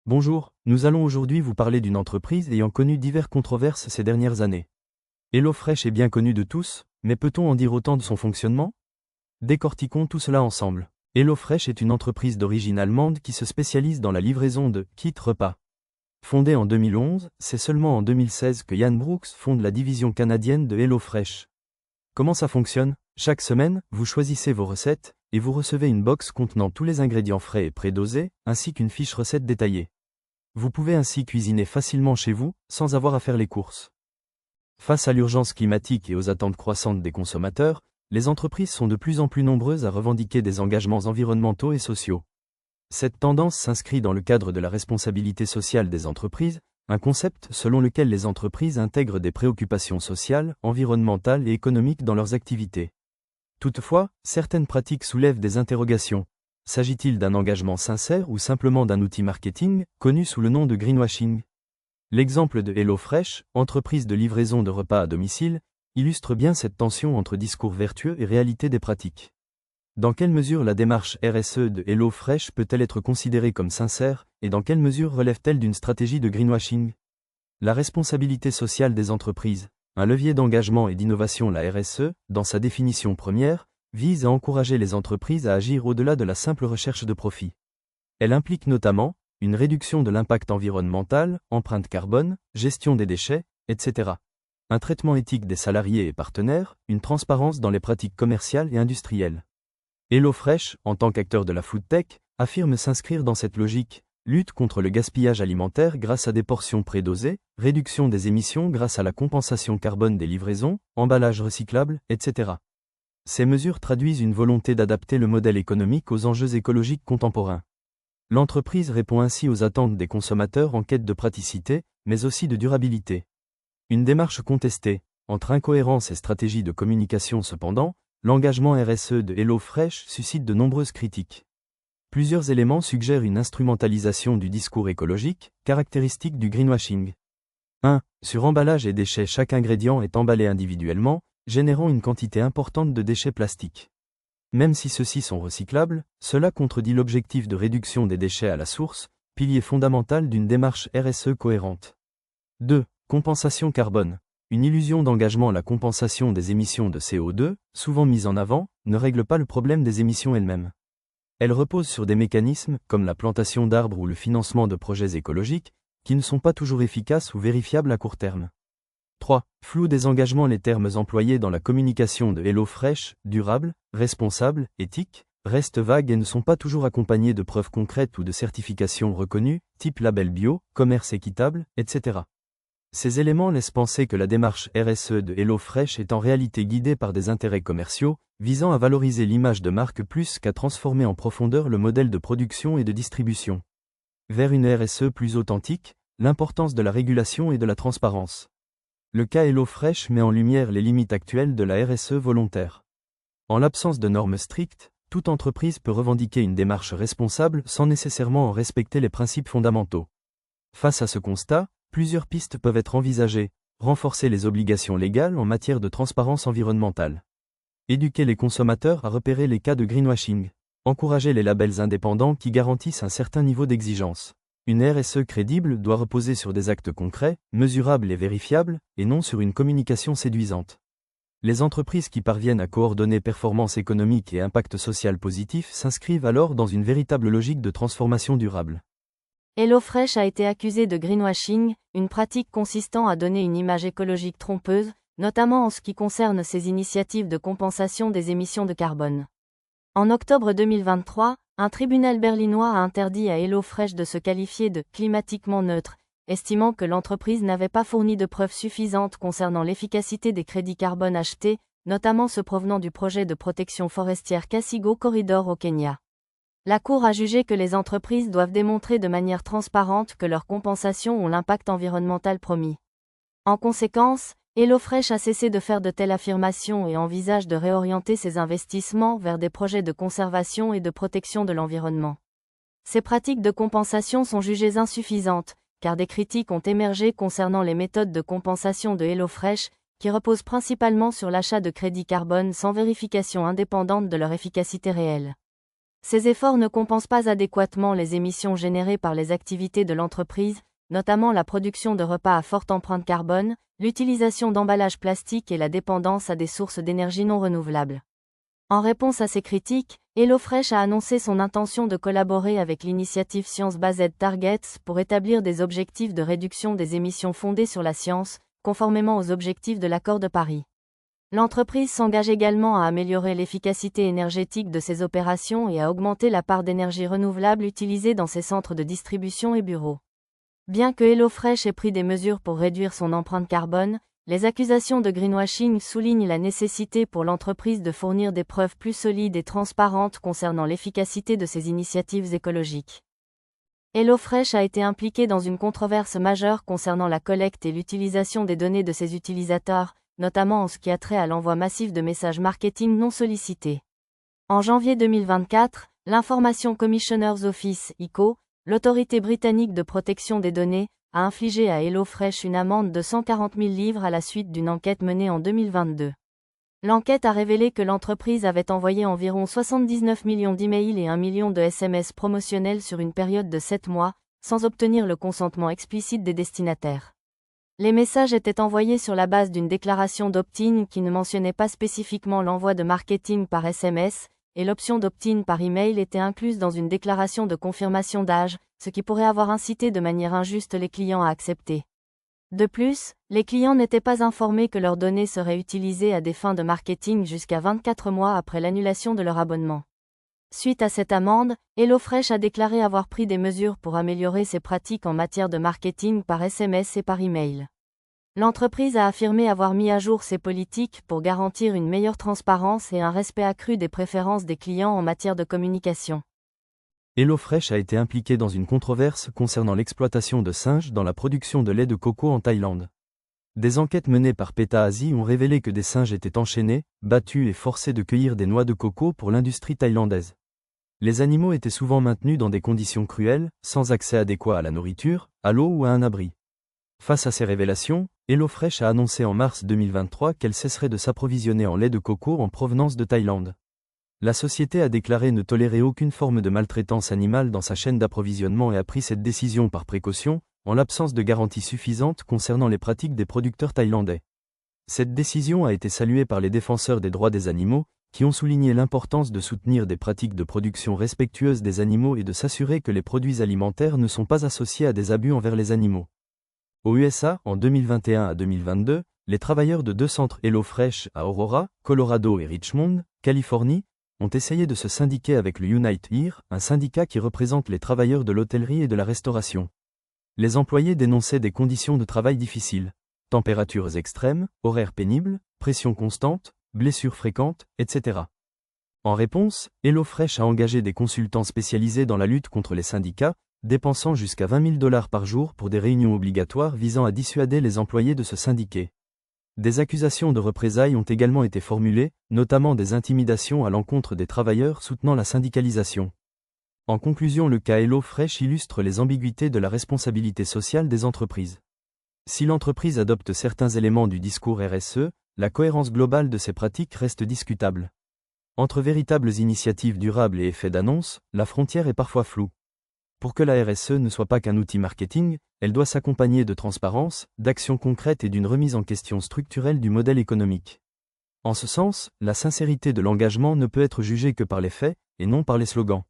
Bonjour, nous allons aujourd'hui vous parler d'une entreprise ayant connu diverses controverses ces dernières années. HelloFresh est bien connu de tous, mais peut-on en dire autant de son fonctionnement? Décortiquons tout cela ensemble. HelloFresh est une entreprise d'origine allemande qui se spécialise dans la livraison de kits repas. Fondée en 2011, c'est seulement en 2016 que Jan Brooks fonde la division canadienne de HelloFresh. Comment ça fonctionne? Chaque semaine, vous choisissez vos recettes, et vous recevez une box contenant tous les ingrédients frais et prédosés, ainsi qu'une fiche recette détaillée. Vous pouvez ainsi cuisiner facilement chez vous, sans avoir à faire les courses. Face à l'urgence climatique et aux attentes croissantes des consommateurs, les entreprises sont de plus en plus nombreuses à revendiquer des engagements environnementaux et sociaux. Cette tendance s'inscrit dans le cadre de la responsabilité sociale des entreprises, un concept selon lequel les entreprises intègrent des préoccupations sociales, environnementales et économiques dans leurs activités. Toutefois, certaines pratiques soulèvent des interrogations. S'agit-il d'un engagement sincère ou simplement d'un outil marketing, connu sous le nom de greenwashing? L'exemple de HelloFresh, entreprise de livraison de repas à domicile, illustre bien cette tension entre discours vertueux et réalité des pratiques. Dans quelle mesure la démarche RSE de HelloFresh peut-elle être considérée comme sincère, et dans quelle mesure relève-t-elle d'une stratégie de greenwashing? La responsabilité sociale des entreprises, un levier d'engagement et d'innovation. La RSE, dans sa définition première, vise à encourager les entreprises à agir au-delà de la simple recherche de profit. Elle implique notamment une réduction de l'impact environnemental, empreinte carbone, gestion des déchets, etc. Un traitement éthique des salariés et partenaires, une transparence dans les pratiques commerciales et industrielles. HelloFresh, en tant qu'acteur de la food tech, affirme s'inscrire dans cette logique, lutte contre le gaspillage alimentaire grâce à des portions prédosées, réduction des émissions grâce à la compensation carbone des livraisons, emballages recyclables, etc. Ces mesures traduisent une volonté d'adapter le modèle économique aux enjeux écologiques contemporains. L'entreprise répond ainsi aux attentes des consommateurs en quête de praticité, mais aussi de durabilité. Une démarche contestée, entre incohérence et stratégie de communication cependant, l'engagement RSE de HelloFresh suscite de nombreuses critiques. Plusieurs éléments suggèrent une instrumentalisation du discours écologique, caractéristique du greenwashing. 1. Sur emballage et déchets, chaque ingrédient est emballé individuellement, générant une quantité importante de déchets plastiques. Même si ceux-ci sont recyclables, cela contredit l'objectif de réduction des déchets à la source, pilier fondamental d'une démarche RSE cohérente. 2. Compensation carbone. Une illusion d'engagement. La compensation des émissions de CO2, souvent mise en avant, ne règle pas le problème des émissions elles-mêmes. Elle repose sur des mécanismes, comme la plantation d'arbres ou le financement de projets écologiques, qui ne sont pas toujours efficaces ou vérifiables à court terme. 3. Flou des engagements. Les termes employés dans la communication de HelloFresh, durable, responsable, éthique, restent vagues et ne sont pas toujours accompagnés de preuves concrètes ou de certifications reconnues, type label bio, commerce équitable, etc. Ces éléments laissent penser que la démarche RSE de HelloFresh est en réalité guidée par des intérêts commerciaux, visant à valoriser l'image de marque plus qu'à transformer en profondeur le modèle de production et de distribution. Vers une RSE plus authentique, l'importance de la régulation et de la transparence. Le cas HelloFresh met en lumière les limites actuelles de la RSE volontaire. En l'absence de normes strictes, toute entreprise peut revendiquer une démarche responsable sans nécessairement en respecter les principes fondamentaux. Face à ce constat, plusieurs pistes peuvent être envisagées: renforcer les obligations légales en matière de transparence environnementale. Éduquer les consommateurs à repérer les cas de greenwashing. Encourager les labels indépendants qui garantissent un certain niveau d'exigence. Une RSE crédible doit reposer sur des actes concrets, mesurables et vérifiables, et non sur une communication séduisante. Les entreprises qui parviennent à coordonner performance économique et impact social positif s'inscrivent alors dans une véritable logique de transformation durable. HelloFresh a été accusé de greenwashing, une pratique consistant à donner une image écologique trompeuse, notamment en ce qui concerne ses initiatives de compensation des émissions de carbone. En octobre 2023, un tribunal berlinois a interdit à HelloFresh de se qualifier de « climatiquement neutre », estimant que l'entreprise n'avait pas fourni de preuves suffisantes concernant l'efficacité des crédits carbone achetés, notamment ceux provenant du projet de protection forestière Kasigo Corridor au Kenya. La Cour a jugé que les entreprises doivent démontrer de manière transparente que leurs compensations ont l'impact environnemental promis. En conséquence, HelloFresh a cessé de faire de telles affirmations et envisage de réorienter ses investissements vers des projets de conservation et de protection de l'environnement. Ces pratiques de compensation sont jugées insuffisantes, car des critiques ont émergé concernant les méthodes de compensation de HelloFresh, qui reposent principalement sur l'achat de crédits carbone sans vérification indépendante de leur efficacité réelle. Ces efforts ne compensent pas adéquatement les émissions générées par les activités de l'entreprise, notamment la production de repas à forte empreinte carbone, l'utilisation d'emballages plastiques et la dépendance à des sources d'énergie non renouvelables. En réponse à ces critiques, HelloFresh a annoncé son intention de collaborer avec l'initiative Science Based Targets pour établir des objectifs de réduction des émissions fondés sur la science, conformément aux objectifs de l'accord de Paris. L'entreprise s'engage également à améliorer l'efficacité énergétique de ses opérations et à augmenter la part d'énergie renouvelable utilisée dans ses centres de distribution et bureaux. Bien que HelloFresh ait pris des mesures pour réduire son empreinte carbone, les accusations de greenwashing soulignent la nécessité pour l'entreprise de fournir des preuves plus solides et transparentes concernant l'efficacité de ses initiatives écologiques. HelloFresh a été impliqué dans une controverse majeure concernant la collecte et l'utilisation des données de ses utilisateurs, notamment en ce qui a trait à l'envoi massif de messages marketing non sollicités. En janvier 2024, l'Information Commissioner's Office, ICO, l'autorité britannique de protection des données, a infligé à HelloFresh une amende de 140 000 livres à la suite d'une enquête menée en 2022. L'enquête a révélé que l'entreprise avait envoyé environ 79 millions d'emails et 1 million de SMS promotionnels sur une période de 7 mois, sans obtenir le consentement explicite des destinataires. Les messages étaient envoyés sur la base d'une déclaration d'opt-in qui ne mentionnait pas spécifiquement l'envoi de marketing par SMS, et l'option d'opt-in par email était incluse dans une déclaration de confirmation d'âge, ce qui pourrait avoir incité de manière injuste les clients à accepter. De plus, les clients n'étaient pas informés que leurs données seraient utilisées à des fins de marketing jusqu'à 24 mois après l'annulation de leur abonnement. Suite à cette amende, HelloFresh a déclaré avoir pris des mesures pour améliorer ses pratiques en matière de marketing par SMS et par email. L'entreprise a affirmé avoir mis à jour ses politiques pour garantir une meilleure transparence et un respect accru des préférences des clients en matière de communication. HelloFresh a été impliqué dans une controverse concernant l'exploitation de singes dans la production de lait de coco en Thaïlande. Des enquêtes menées par PETA Asie ont révélé que des singes étaient enchaînés, battus et forcés de cueillir des noix de coco pour l'industrie thaïlandaise. Les animaux étaient souvent maintenus dans des conditions cruelles, sans accès adéquat à la nourriture, à l'eau ou à un abri. Face à ces révélations, HelloFresh a annoncé en mars 2023 qu'elle cesserait de s'approvisionner en lait de coco en provenance de Thaïlande. La société a déclaré ne tolérer aucune forme de maltraitance animale dans sa chaîne d'approvisionnement et a pris cette décision par précaution, en l'absence de garanties suffisantes concernant les pratiques des producteurs thaïlandais. Cette décision a été saluée par les défenseurs des droits des animaux, qui ont souligné l'importance de soutenir des pratiques de production respectueuses des animaux et de s'assurer que les produits alimentaires ne sont pas associés à des abus envers les animaux. Aux USA, en 2021 à 2022, les travailleurs de 2 centres HelloFresh à Aurora, Colorado et Richmond, Californie, ont essayé de se syndiquer avec le Unite Here, un syndicat qui représente les travailleurs de l'hôtellerie et de la restauration. Les employés dénonçaient des conditions de travail difficiles, températures extrêmes, horaires pénibles, pression constante, blessures fréquentes, etc. En réponse, HelloFresh a engagé des consultants spécialisés dans la lutte contre les syndicats, dépensant jusqu'à $20,000 par jour pour des réunions obligatoires visant à dissuader les employés de se syndiquer. Des accusations de représailles ont également été formulées, notamment des intimidations à l'encontre des travailleurs soutenant la syndicalisation. En conclusion, le cas HelloFresh illustre les ambiguïtés de la responsabilité sociale des entreprises. Si l'entreprise adopte certains éléments du discours RSE, la cohérence globale de ses pratiques reste discutable. Entre véritables initiatives durables et effets d'annonce, la frontière est parfois floue. Pour que la RSE ne soit pas qu'un outil marketing, elle doit s'accompagner de transparence, d'actions concrètes et d'une remise en question structurelle du modèle économique. En ce sens, la sincérité de l'engagement ne peut être jugée que par les faits, et non par les slogans.